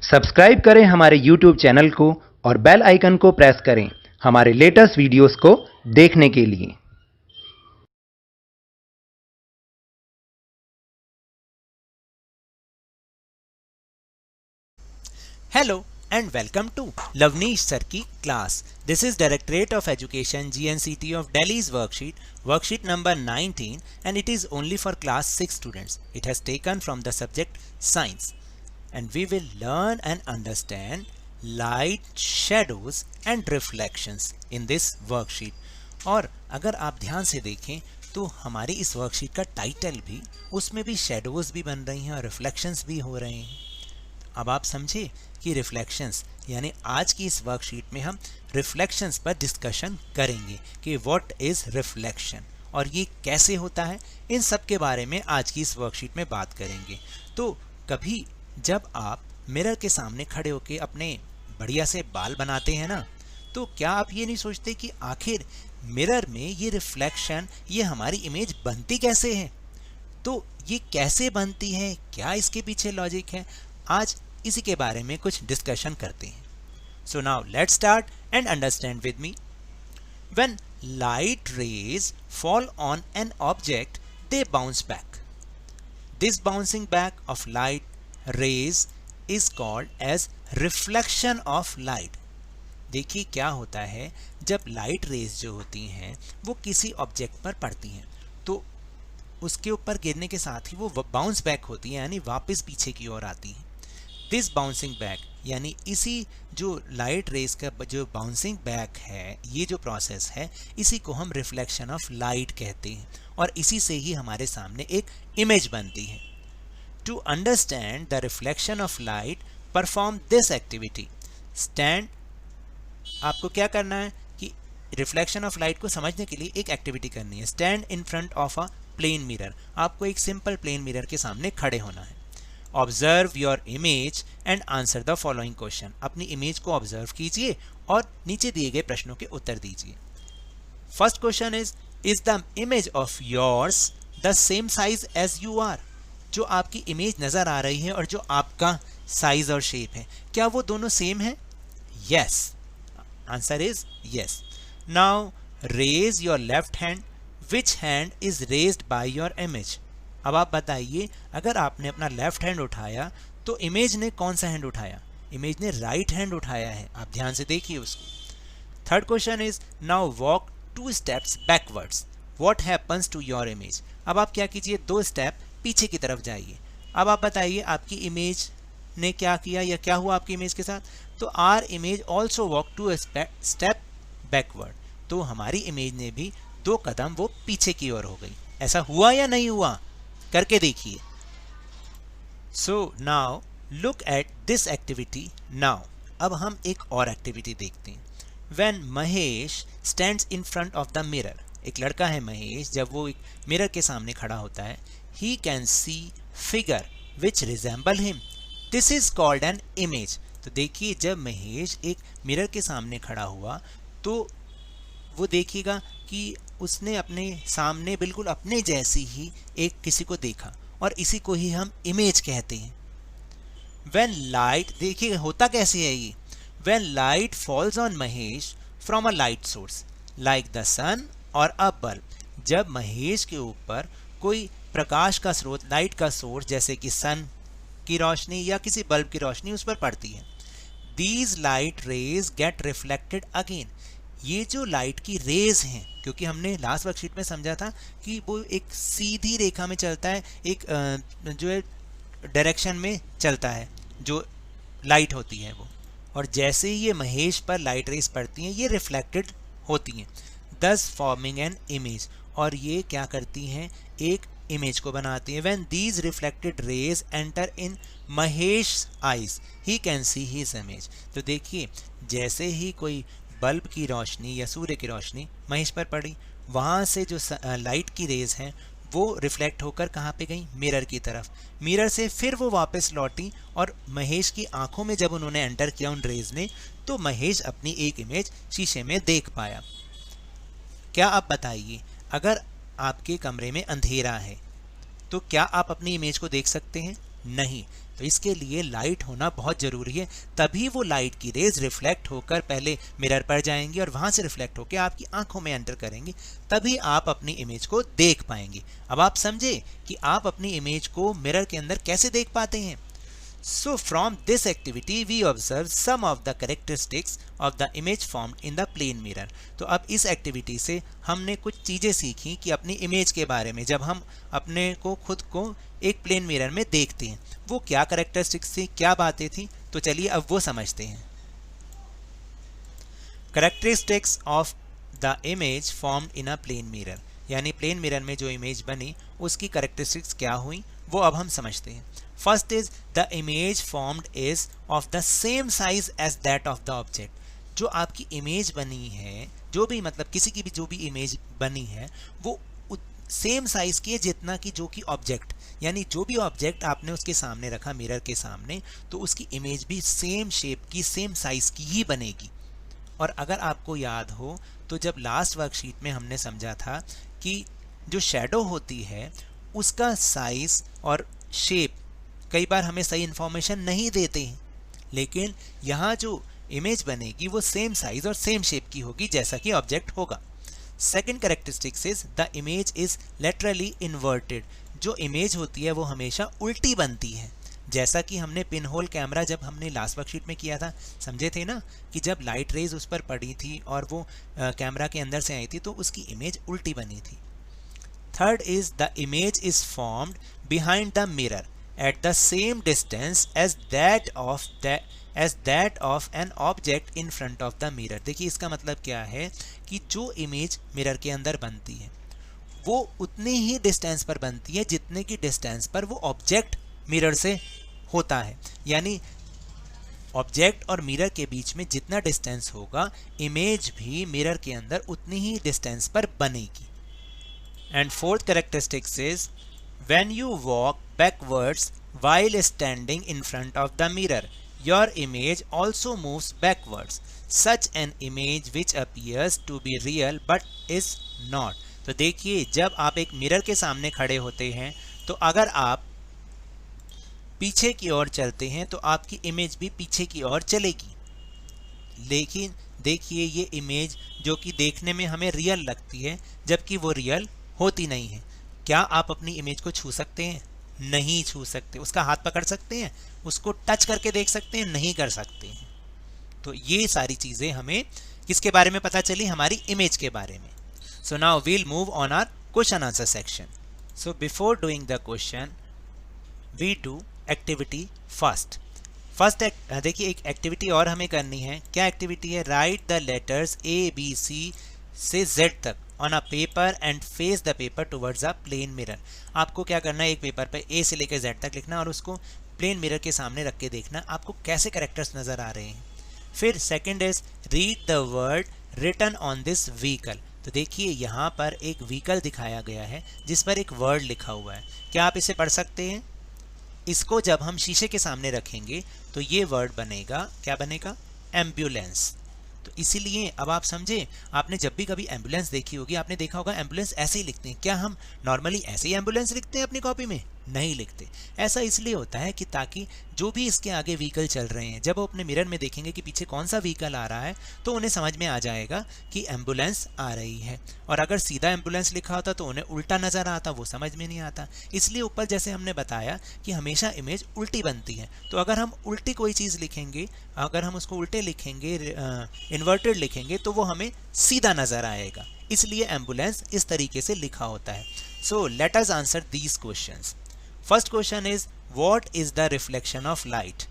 Subscribe करें हमारे YouTube channel को और बेल आइकन को प्रेस करें हमारे लेटेस्ट वीडियोस को देखने के लिए। Hello and welcome to Lavneesh Sir की class. This is Directorate of Education GNCT of Delhi's worksheet number 19, and it is only for class 6 students. It has taken from the subject science, and we will learn and understand light, shadows and reflections in this worksheet. और अगर आप ध्यान से देखें तो हमारी इस worksheet का टाइटल भी, उसमें भी शेडोज भी बन रही हैं और रिफ्लेक्शंस भी हो रहे हैं। अब आप समझे कि रिफ्लेक्शंस यानी आज की इस वर्कशीट में हम रिफ्लेक्शंस पर डिस्कशन करेंगे कि व्हाट इज रिफ्लेक्शन और ये कैसे होता है, इन सब के बारे में आज की इस वर्कशीट में बात करेंगे। तो कभी जब आप मिरर के सामने खड़े होकर अपने बढ़िया से बाल बनाते हैं ना, तो क्या आप ये नहीं सोचते कि आखिर मिरर में ये रिफ्लेक्शन, ये हमारी इमेज बनती कैसे है? तो ये कैसे बनती है, क्या इसके पीछे लॉजिक है, आज इसी के बारे में कुछ डिस्कशन करते हैं। So now let's start and understand with me. When light rays fall on an object they bounce back. This bouncing back of light rays is called as reflection of light. देखिए क्या होता है, जब light rays जो होती हैं वो किसी ऑब्जेक्ट पर पड़ती हैं तो उसके ऊपर गिरने के साथ ही वो बाउंस बैक होती है, यानी वापस पीछे की ओर आती है। दिस बाउंसिंग बैक यानी इसी जो लाइट रेज का जो बाउंसिंग बैक है, ये जो प्रोसेस है, इसी को हम रिफ्लेक्शन ऑफ लाइट कहते हैं और इसी से ही हमारे सामने एक इमेज बनती है। To understand the reflection of light perform this activity. Stand, आपको क्या करना है कि रिफ्लेक्शन ऑफ लाइट को समझने के लिए एक एक्टिविटी करनी है। Stand in front of a plane mirror. आपको एक सिंपल प्लेन मिरर के सामने खड़े होना है। Observe your image and answer the following question. अपनी इमेज को ऑब्जर्व कीजिए और नीचे दिए गए प्रश्नों के उत्तर दीजिए। First question is the image of yours the same size as you are. जो आपकी इमेज नजर आ रही है और जो आपका साइज और शेप है, क्या वो दोनों सेम है? Yes, answer is yes. Now raise your left hand, which hand is raised by your image. अब आप बताइए, अगर आपने अपना लेफ्ट हैंड उठाया तो इमेज ने कौन सा हैंड उठाया? इमेज ने राइट हैंड उठाया है। आप ध्यान से देखिए उसको। Third question is now walk 2 steps backwards, what happens to your image. अब आप क्या कीजिए, 2 स्टेप पीछे की तरफ जाइए। अब आप बताइए आपकी इमेज ने क्या किया या क्या हुआ आपकी इमेज के साथ? तो our image also walk 2 step backward. तो हमारी इमेज ने भी 2 कदम वो पीछे की ओर हो गई। ऐसा हुआ या नहीं हुआ? करके देखिए। So now look at this activity now. अब हम एक और एक्टिविटी देखते हैं। When Mahesh stands in front of the mirror. एक लड़का है महेश, जब वो एक मिरर के सामने खड़ा होता है, he can see figure which resemble him. This is called an image. तो देखिए, जब महेश एक मिरर के सामने खड़ा हुआ तो वो देखिएगा कि उसने अपने सामने बिल्कुल अपने जैसी ही एक किसी को देखा और इसी को ही हम इमेज कहते हैं। व्हेन लाइट, देखिए होता कैसे है ये। व्हेन लाइट फॉल्स ऑन महेश from a light source like the sun और अ बल्ब। जब महेश के ऊपर कोई प्रकाश का स्रोत, लाइट का सोर्स जैसे कि सन की रोशनी या किसी बल्ब की रोशनी उस पर पड़ती है, these light rays gate reflected again. ये जो लाइट की रेज हैं, क्योंकि हमने लास्ट वर्कशीट में समझा था कि वो एक सीधी रेखा में चलता है, एक जो है डायरेक्शन में चलता है जो लाइट होती है वो, और जैसे ही ये महेश पर लाइट रेज पड़ती हैं ये रिफ्लेक्टेड होती हैं, दस फॉर्मिंग एन इमेज। और ये क्या करती हैं, एक इमेज को बनाती है। When these reflected raise enter in Mahesh eyes he can see his image. तो देखिए, जैसे ही कोई बल्ब की रोशनी या सूर्य की रोशनी महेश पर पड़ी, वहाँ से जो लाइट की रेज हैं वो रिफ्लेक्ट होकर कहाँ पे गई? मिरर की तरफ। मिरर से फिर वो वापस लौटी और महेश की आंखों में जब उन्होंने एंटर किया उन रेज ने, तो महेश अपनी एक इमेज शीशे में देख पाया। क्या आप बताइए, अगर आपके कमरे में अंधेरा है तो क्या आप अपनी इमेज को देख सकते हैं? नहीं। तो इसके लिए लाइट होना बहुत ज़रूरी है, तभी वो लाइट की रेज रिफ्लेक्ट होकर पहले मिरर पर जाएंगी और वहाँ से रिफ्लेक्ट होकर आपकी आंखों में एंटर करेंगी, तभी आप अपनी इमेज को देख पाएंगे। अब आप समझे कि आप अपनी इमेज को मिरर के अंदर कैसे देख पाते हैं। So from this activity we observe some of the characteristics of the image formed in the plane mirror। तो अब इस एक्टिविटी से हमने कुछ चीज़ें सीखी कि अपनी इमेज के बारे में, जब हम अपने को खुद को एक प्लेन मिरर में देखते हैं वो क्या कैरेक्टरिस्टिक्स थी, क्या बातें थी। तो चलिए अब वो समझते हैं। Characteristics of the image formed in a plane mirror, यानी प्लेन मिरर में जो इमेज बनी उसकी कैरेक्टरिस्टिक्स क्या हुई वो अब हम समझते हैं। First is the image formed is of the same size as that of the object। जो आपकी इमेज बनी है, जो भी मतलब किसी की भी जो भी इमेज बनी है वो सेम साइज की है जितना कि जो कि ऑब्जेक्ट, यानी जो भी ऑब्जेक्ट आपने उसके सामने रखा मिरर के सामने, तो उसकी इमेज भी सेम शेप की सेम साइज की ही बनेगी। और अगर आपको याद हो तो जब लास्ट वर्कशीट में हमने समझा था कि जो शैडो होती है उसका साइज और शेप कई बार हमें सही इन्फॉर्मेशन नहीं देते हैं, लेकिन यहाँ जो इमेज बनेगी वो सेम साइज और सेम शेप की होगी जैसा कि ऑब्जेक्ट होगा। Second characteristics is the image is laterally inverted. जो इमेज होती है वो हमेशा उल्टी बनती है, जैसा कि हमने पिन होल कैमरा जब हमने लास्ट वर्कशीट में किया था, समझे थे ना कि जब लाइट रेज उस पर पड़ी थी और वो कैमरा के अंदर से आई थी तो उसकी इमेज उल्टी बनी थी। Third is the image is formed behind the mirror at the same distance as that of an object in front of the mirror। देखिए इसका मतलब क्या है कि जो इमेज मिरर के अंदर बनती है वो उतनी ही डिस्टेंस पर बनती है जितने की डिस्टेंस पर वो ऑब्जेक्ट मिरर से होता है, यानी ऑब्जेक्ट और मिरर के बीच में जितना डिस्टेंस होगा इमेज भी मिरर के अंदर उतनी ही डिस्टेंस पर बनेगी। And fourth characteristics is when you walk backwards while standing in front of the mirror, your image also moves backwards, such an image which appears to be real but is not। तो देखिए जब आप एक mirror के सामने खड़े होते हैं तो अगर आप पीछे की ओर चलते हैं तो आपकी इमेज भी पीछे की ओर चलेगी, लेकिन देखिए ये इमेज जो कि देखने में हमें रियल लगती है जबकि वो रियल होती नहीं है। क्या आप अपनी इमेज को छू सकते हैं? नहीं छू सकते। उसका हाथ पकड़ सकते हैं? उसको टच करके देख सकते हैं? नहीं कर सकते हैं। तो ये सारी चीज़ें हमें किसके बारे में पता चली? हमारी इमेज के बारे में। So now we'll move on our question answer section. So before doing the question we do activity first. देखिए एक एक्टिविटी और हमें करनी है। क्या एक्टिविटी है? राइट द लेटर्स ABC से Z तक on a paper and face the paper towards a plane mirror. आपको क्या करना है, एक पेपर पे A से लेकर Z तक लिखना और उसको प्लेन मिरर के सामने रख के देखना आपको कैसे कैरेक्टर्स नज़र आ रहे हैं। फिर second is read the word written on this vehicle. तो देखिए यहाँ पर एक व्हीकल दिखाया गया है जिस पर एक वर्ड लिखा हुआ है। क्या आप इसे पढ़ सकते हैं? इसको जब हम शीशे के सामने रखेंगे तो ये वर्ड बनेगा, क्या बनेगा? एम्बुलेंस। तो इसीलिए अब आप समझे, आपने जब भी कभी एम्बुलेंस देखी होगी आपने देखा होगा एम्बुलेंस ऐसे ही लिखते हैं। क्या हम नॉर्मली ऐसे ही एम्बुलेंस लिखते हैं अपनी कॉपी में? नहीं लिखते। ऐसा इसलिए होता है कि ताकि जो भी इसके आगे व्हीकल चल रहे हैं जब वो अपने मिरर में देखेंगे कि पीछे कौन सा व्हीकल आ रहा है तो उन्हें समझ में आ जाएगा कि एम्बुलेंस आ रही है। और अगर सीधा एम्बुलेंस लिखा होता तो उन्हें उल्टा नज़र आता, वो समझ में नहीं आता। इसलिए ऊपर जैसे हमने बताया कि हमेशा इमेज उल्टी बनती है, तो अगर हम उल्टी कोई चीज़ लिखेंगे, अगर हम उसको उल्टे लिखेंगे, इन्वर्टेड लिखेंगे, तो वो हमें सीधा नज़र आएगा। इसलिए एम्बुलेंस इस तरीके से लिखा होता है। So let us answer these questions. First question is what is the reflection of light,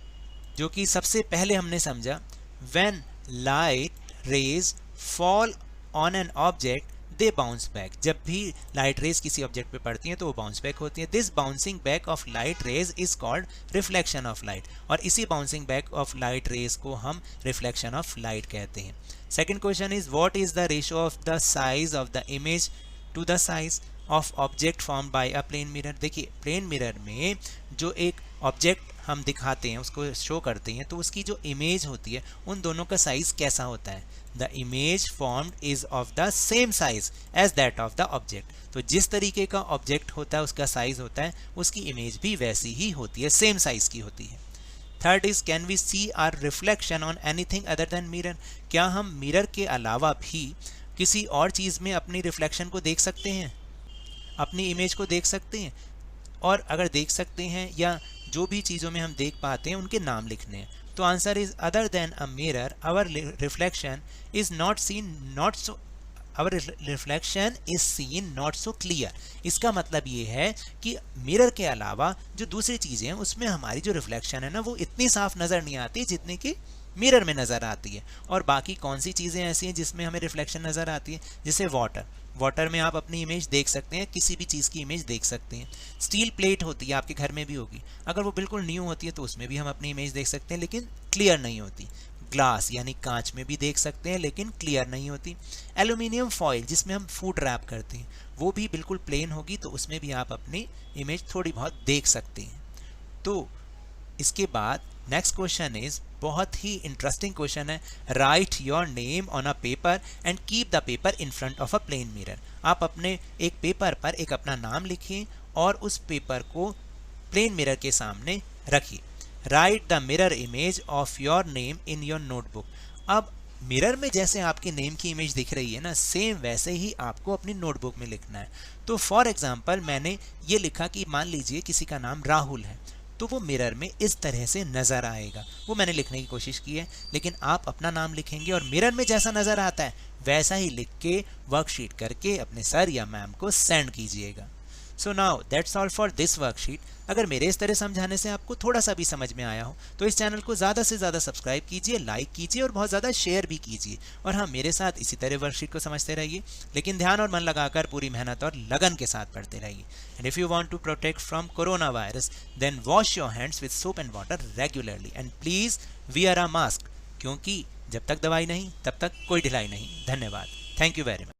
जो कि सबसे पहले हमने समझा when light rays fall on an object they bounce back. जब भी लाइट रेज किसी ऑब्जेक्ट पे पड़ती हैं तो वो बाउंस बैक होती है। This bouncing back of light rays is called reflection of light, और इसी bouncing back of light rays को हम रिफ्लेक्शन ऑफ लाइट कहते हैं। Second question is what is the ratio of the size of the image to the size of object formed by a plane mirror. देखिए plane mirror में जो एक object हम दिखाते हैं, उसको शो करते हैं, तो उसकी जो इमेज होती है उन दोनों का साइज कैसा होता है? The image formed is of the same size as that of the object. तो जिस तरीके का ऑब्जेक्ट होता है उसका साइज होता है, उसकी इमेज भी वैसी ही होती है, सेम साइज की होती है। Third is can we see our reflection on anything other than mirror. क्या हम मिरर के अलावा भी किसी और चीज़ में अपनी रिफ्लेक्शन को देख सकते हैं, अपनी इमेज को देख सकते हैं? और अगर देख सकते हैं या जो भी चीज़ों में हम देख पाते हैं उनके नाम लिखने हैं। तो answer is other than a mirror our reflection is not seen not so our reflection is seen not so clear. इसका मतलब ये है कि मिरर के अलावा जो दूसरी चीज़ें हैं उसमें हमारी जो रिफ्लेक्शन है ना वो इतनी साफ नज़र नहीं आती जितनी कि मिरर में नज़र आती है। और बाकी कौन सी चीज़ें ऐसी हैं जिसमें हमें रिफ्लेक्शन नज़र आती है? जैसे वाटर में आप अपनी इमेज देख सकते हैं, किसी भी चीज़ की इमेज देख सकते हैं। स्टील प्लेट होती है, आपके घर में भी होगी, अगर वो बिल्कुल न्यू होती है तो उसमें भी हम अपनी इमेज देख सकते हैं लेकिन क्लियर नहीं होती। ग्लास यानी कांच में भी देख सकते हैं लेकिन क्लियर नहीं होती। एल्यूमिनियम फॉइल जिसमें हम फूड रैप करते हैं वो भी बिल्कुल प्लेन होगी, तो उसमें भी आप अपनी इमेज थोड़ी बहुत देख सकते हैं। तो इसके बाद नेक्स्ट क्वेश्चन इज बहुत ही इंटरेस्टिंग क्वेश्चन है। Write your name on a paper and keep the paper in front of a plane mirror. आप अपने एक पेपर पर एक अपना नाम लिखिए और उस पेपर को प्लेन मिरर के सामने रखिए। Right the mirror image of your name in your notebook. अब मिरर में जैसे आपके नेम की इमेज दिख रही है ना, सेम वैसे ही आपको अपनी नोटबुक में लिखना है। तो फॉर एग्जाम्पल मैंने ये लिखा कि मान लीजिए किसी का नाम राहुल है, तो वो मिरर में इस तरह से नज़र आएगा। वो मैंने लिखने की कोशिश की है, लेकिन आप अपना नाम लिखेंगे और मिरर में जैसा नज़र आता है वैसा ही लिख के वर्कशीट करके अपने सर या मैम को सेंड कीजिएगा। So now that's all for this worksheet. अगर मेरे इस तरह समझाने से आपको थोड़ा सा भी समझ में आया हो तो इस चैनल को ज़्यादा से ज़्यादा सब्सक्राइब कीजिए, लाइक कीजिए और बहुत ज़्यादा शेयर भी कीजिए। और हाँ, मेरे साथ इसी तरह वर्कशीट को समझते रहिए, लेकिन ध्यान और मन लगाकर पूरी मेहनत और लगन के साथ पढ़ते रहिए। And if you want to protect from corona virus then wash your hands with soap and water regularly and please wear a mask, क्योंकि जब तक दवाई नहीं तब तक कोई ढिलाई नहीं। धन्यवाद। Thank you very much.